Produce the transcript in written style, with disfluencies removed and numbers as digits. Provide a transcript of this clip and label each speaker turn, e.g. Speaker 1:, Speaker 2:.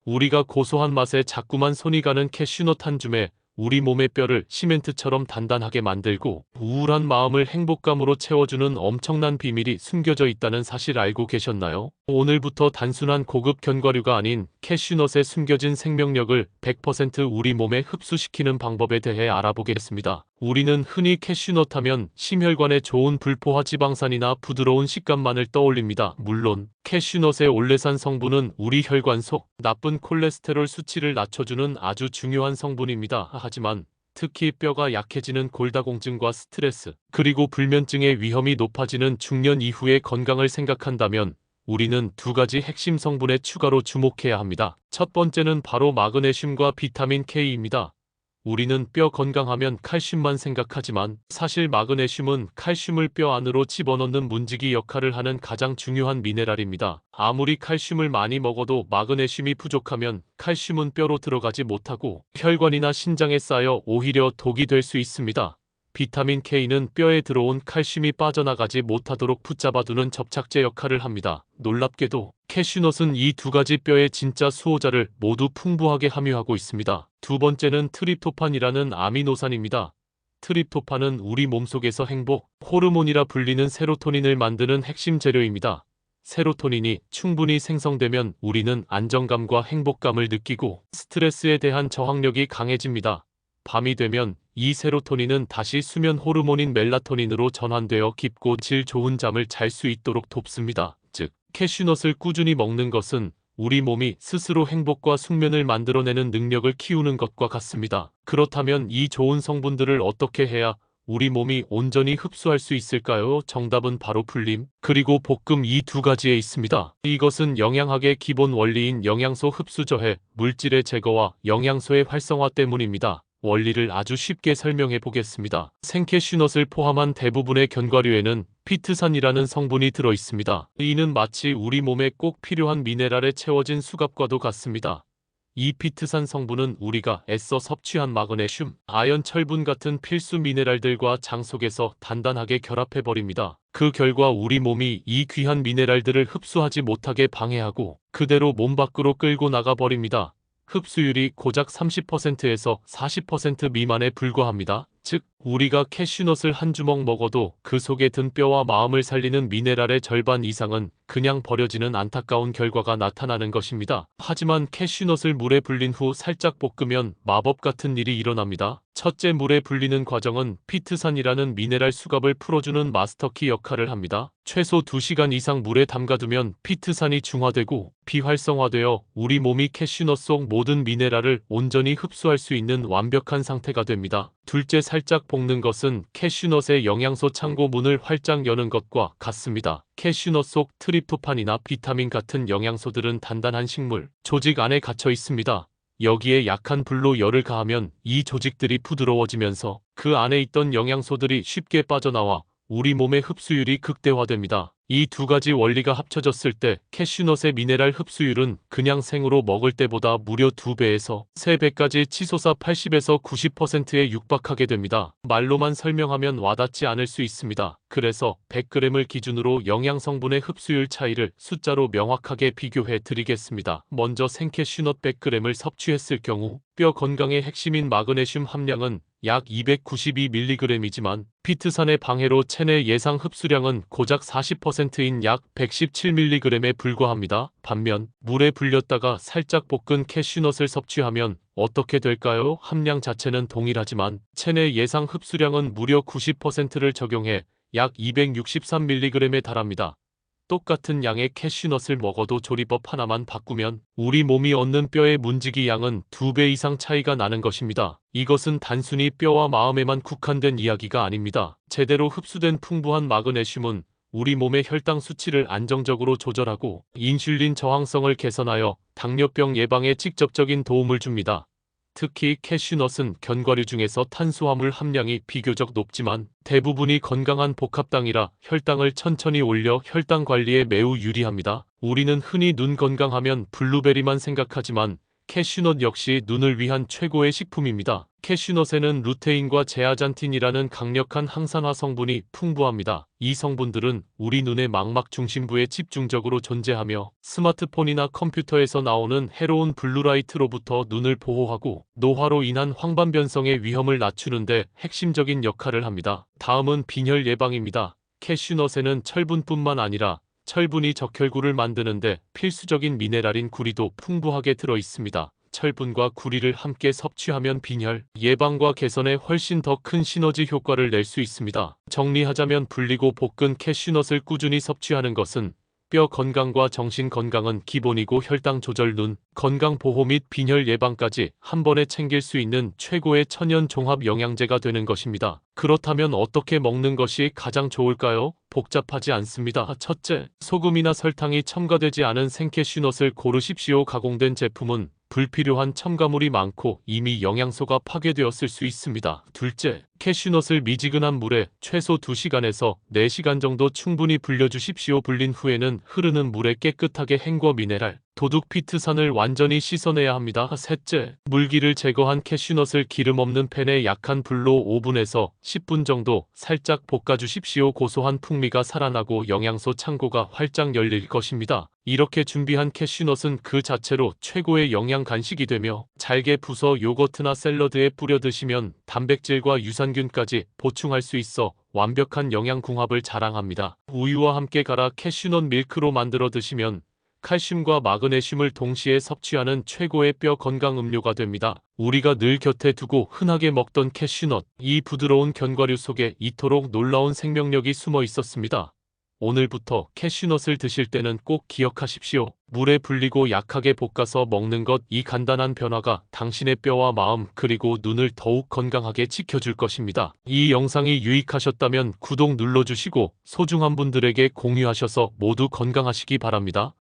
Speaker 1: 우리가 고소한 맛에 자꾸만 손이 가는 캐슈넛 한 줌에 우리 몸의 뼈를 시멘트처럼 단단하게 만들고 우울한 마음을 행복감으로 채워주는 엄청난 비밀이 숨겨져 있다는 사실 알고 계셨나요? 오늘부터 단순한 고급 견과류가 아닌 캐슈넛의 숨겨진 생명력을 100% 우리 몸에 흡수시키는 방법에 대해 알아보겠습니다. 우리는 흔히 캐슈넛 하면 심혈관에 좋은 불포화 지방산이나 부드러운 식감만을 떠올립니다. 물론 캐슈넛의 올레산 성분은 우리 혈관 속 나쁜 콜레스테롤 수치를 낮춰주는 아주 중요한 성분입니다. 하지만 특히 뼈가 약해지는 골다공증과 스트레스, 그리고 불면증의 위험이 높아지는 중년 이후의 건강을 생각한다면 우리는 두 가지 핵심 성분에 추가로 주목해야 합니다. 첫 번째는 바로 마그네슘과 비타민 K입니다. 우리는 뼈 건강하면 칼슘만 생각하지만 사실 마그네슘은 칼슘을 뼈 안으로 집어넣는 문지기 역할을 하는 가장 중요한 미네랄입니다. 아무리 칼슘을 많이 먹어도 마그네슘이 부족하면 칼슘은 뼈로 들어가지 못하고 혈관이나 신장에 쌓여 오히려 독이 될 수 있습니다. 비타민 K는 뼈에 들어온 칼슘이 빠져나가지 못하도록 붙잡아두는 접착제 역할을 합니다. 놀랍게도 캐슈넛은 이 두 가지 뼈의 진짜 수호자를 모두 풍부하게 함유하고 있습니다. 두 번째는 트립토판이라는 아미노산입니다. 트립토판은 우리 몸속에서 행복 호르몬이라 불리는 세로토닌을 만드는 핵심 재료입니다. 세로토닌이 충분히 생성되면 우리는 안정감과 행복감을 느끼고 스트레스에 대한 저항력이 강해집니다. 밤이 되면 이 세로토닌은 다시 수면 호르몬인 멜라토닌으로 전환되어 깊고 질 좋은 잠을 잘 수 있도록 돕습니다. 즉, 캐슈넛을 꾸준히 먹는 것은 우리 몸이 스스로 행복과 숙면을 만들어내는 능력을 키우는 것과 같습니다. 그렇다면 이 좋은 성분들을 어떻게 해야 우리 몸이 온전히 흡수할 수 있을까요? 정답은 바로 불림, 그리고 볶음 이 두 가지에 있습니다. 이것은 영양학의 기본 원리인 영양소 흡수 저해, 물질의 제거와 영양소의 활성화 때문입니다. 원리를 아주 쉽게 설명해 보겠습니다. 생캐슈넛을 포함한 대부분의 견과류에는 피트산이라는 성분이 들어 있습니다. 이는 마치 우리 몸에 꼭 필요한 미네랄에 채워진 수갑과도 같습니다. 이 피트산 성분은 우리가 애써 섭취한 마그네슘, 아연, 철분 같은 필수 미네랄들과 장 속에서 단단하게 결합해버립니다. 그 결과 우리 몸이 이 귀한 미네랄들을 흡수하지 못하게 방해하고 그대로 몸 밖으로 끌고 나가버립니다. 흡수율이 고작 30%에서 40% 미만에 불과합니다. 즉, 우리가 캐슈넛을 한 주먹 먹어도 그 속에 든 뼈와 마음을 살리는 미네랄의 절반 이상은 그냥 버려지는 안타까운 결과가 나타나는 것입니다. 하지만 캐슈넛을 물에 불린 후 살짝 볶으면 마법 같은 일이 일어납니다. 첫째, 물에 불리는 과정은 피트산이라는 미네랄 수갑을 풀어주는 마스터키 역할을 합니다. 최소 2시간 이상 물에 담가두면 피트산이 중화되고 비활성화되어 우리 몸이 캐슈넛 속 모든 미네랄을 온전히 흡수할 수 있는 완벽한 상태가 됩니다. 둘째, 살짝 볶는 것은 캐슈넛의 영양소 창고 문을 활짝 여는 것과 같습니다. 캐슈넛 속 트립토판이나 비타민 같은 영양소들은 단단한 식물 조직 안에 갇혀 있습니다. 여기에 약한 불로 열을 가하면 이 조직들이 부드러워지면서 그 안에 있던 영양소들이 쉽게 빠져나와 우리 몸의 흡수율이 극대화됩니다. 이 두 가지 원리가 합쳐졌을 때 캐슈넛의 미네랄 흡수율은 그냥 생으로 먹을 때보다 무려 2배에서 3배까지 치솟아 80에서 90%에 육박하게 됩니다. 말로만 설명하면 와닿지 않을 수 있습니다. 그래서 100g을 기준으로 영양 성분의 흡수율 차이를 숫자로 명확하게 비교해 드리겠습니다. 먼저 생캐슈넛 100g을 섭취했을 경우 뼈 건강의 핵심인 마그네슘 함량은 약 292mg이지만 피트산의 방해로 체내 예상 흡수량은 고작 40%인 약 117mg에 불과합니다. 반면 물에 불렸다가 살짝 볶은 캐슈넛을 섭취하면 어떻게 될까요? 함량 자체는 동일하지만 체내 예상 흡수량은 무려 90%를 적용해 약 263mg에 달합니다. 똑같은 양의 캐슈넛을 먹어도 조리법 하나만 바꾸면 우리 몸이 얻는 뼈의 문지기 양은 2배 이상 차이가 나는 것입니다. 이것은 단순히 뼈와 마음에만 국한된 이야기가 아닙니다. 제대로 흡수된 풍부한 마그네슘은 우리 몸의 혈당 수치를 안정적으로 조절하고 인슐린 저항성을 개선하여 당뇨병 예방에 직접적인 도움을 줍니다. 특히 캐슈넛은 견과류 중에서 탄수화물 함량이 비교적 높지만 대부분이 건강한 복합당이라 혈당을 천천히 올려 혈당 관리에 매우 유리합니다. 우리는 흔히 눈 건강하면 블루베리만 생각하지만 캐슈넛 역시 눈을 위한 최고의 식품입니다. 캐슈넛에는 루테인과 제아잔틴이라는 강력한 항산화 성분이 풍부합니다. 이 성분들은 우리 눈의 망막 중심부에 집중적으로 존재하며 스마트폰이나 컴퓨터에서 나오는 해로운 블루라이트로부터 눈을 보호하고 노화로 인한 황반 변성의 위험을 낮추는데 핵심적인 역할을 합니다. 다음은 빈혈 예방입니다. 캐슈넛에는 철분뿐만 아니라 철분이 적혈구를 만드는데 필수적인 미네랄인 구리도 풍부하게 들어 있습니다. 철분과 구리를 함께 섭취하면 빈혈 예방과 개선에 훨씬 더 큰 시너지 효과를 낼 수 있습니다. 정리하자면 불리고 볶은 캐슈넛을 꾸준히 섭취하는 것은 뼈 건강과 정신 건강은 기본이고 혈당 조절, 눈 건강 보호 및 빈혈 예방까지 한 번에 챙길 수 있는 최고의 천연 종합 영양제가 되는 것입니다. 그렇다면 어떻게 먹는 것이 가장 좋을까요? 복잡하지 않습니다. 첫째, 소금이나 설탕이 첨가되지 않은 생캐슈넛을 고르십시오. 가공된 제품은 불필요한 첨가물이 많고 이미 영양소가 파괴되었을 수 있습니다. 둘째, 캐슈넛을 미지근한 물에 최소 2시간에서 4시간 정도 충분히 불려주십시오. 불린 후에는 흐르는 물에 깨끗하게 헹궈 미네랄, 도둑 피트산을 완전히 씻어내야 합니다. 셋째, 물기를 제거한 캐슈넛을 기름 없는 팬에 약한 불로 5분에서 10분 정도 살짝 볶아주십시오. 고소한 풍미가 살아나고 영양소 창고가 활짝 열릴 것입니다. 이렇게 준비한 캐슈넛은 그 자체로 최고의 영양 간식이 되며 잘게 부숴 요거트나 샐러드에 뿌려 드시면 단백질과 유산균까지 보충할 수 있어 완벽한 영양 궁합을 자랑합니다. 우유와 함께 갈아 캐슈넛 밀크로 만들어 드시면 칼슘과 마그네슘을 동시에 섭취하는 최고의 뼈 건강 음료가 됩니다. 우리가 늘 곁에 두고 흔하게 먹던 캐슈넛, 이 부드러운 견과류 속에 이토록 놀라운 생명력이 숨어 있었습니다. 오늘부터 캐슈넛을 드실 때는 꼭 기억하십시오. 물에 불리고 약하게 볶아서 먹는 것, 이 간단한 변화가 당신의 뼈와 마음 그리고 눈을 더욱 건강하게 지켜줄 것입니다. 이 영상이 유익하셨다면 구독 눌러주시고 소중한 분들에게 공유하셔서 모두 건강하시기 바랍니다.